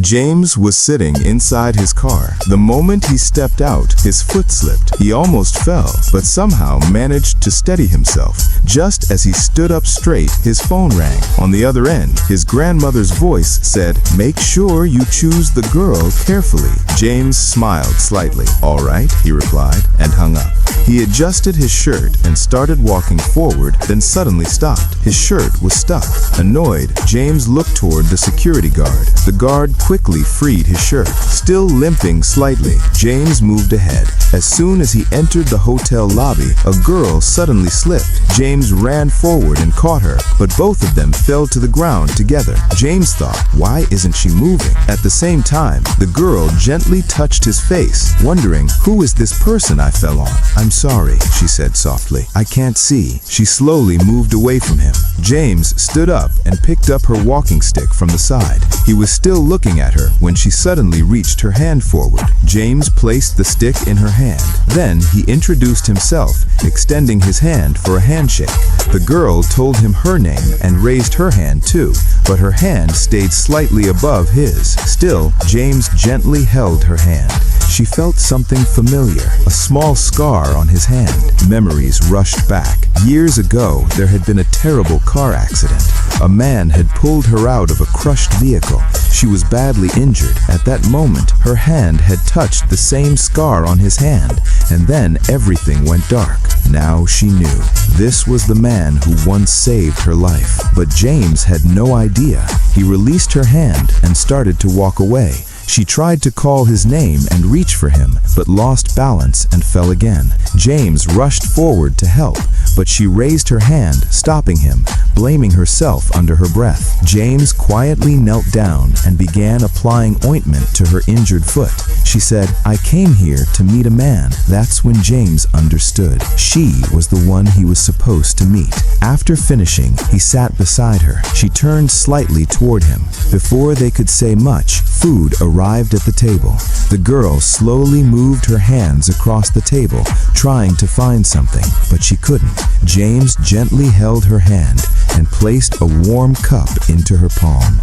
James was sitting inside his car. The moment he stepped out, his foot slipped. He almost fell, but somehow managed to steady himself. Just as he stood up straight, his phone rang. On the other end, his grandmother's voice said, "Make sure you choose the girl carefully." James smiled slightly. "All right," he replied, and hung up. He adjusted his shirt and started walking forward, then suddenly stopped. His shirt was stuck. Annoyed, James looked toward the security guard. The guard quickly freed his shirt. Still limping slightly, James moved ahead. As soon as he entered the hotel lobby, a girl suddenly slipped. James ran forward and caught her, but both of them fell to the ground together. James thought, why isn't she moving? At the same time, the girl gently touched his face, wondering, who is this person I fell on? "I'm sorry," she said softly. "I can't see." She slowly moved away from him. James stood up and picked up her walking stick from the side. He was still looking at her when she suddenly reached her hand forward. James placed the stick in her hand. Then he introduced himself, extending his hand for a handshake. The girl told him her name and raised her hand too, but her hand stayed slightly above his. Still, James gently held her hand. She felt something familiar, a small scar on his hand. Memories rushed back. Years ago, there had been a terrible car accident. A man had pulled her out of a crushed vehicle. She was badly injured. At that moment, her hand had touched the same scar on his hand, and then everything went dark. Now she knew. This was the man who once saved her life. But James had no idea. He released her hand and started to walk away. She tried to call his name and reach for him, but lost balance and fell again. James rushed forward to help, but she raised her hand, stopping him, blaming herself under her breath. James quietly knelt down and began applying ointment to her injured foot. She said, "I came here to meet a man." That's when James understood. She was the one he was supposed to meet. After finishing, he sat beside her. She turned slightly toward him. Before they could say much, food arrived at the table. The girl slowly moved her hands across the table, trying to find something, but she couldn't. James gently held her hand and placed a warm cup into her palm.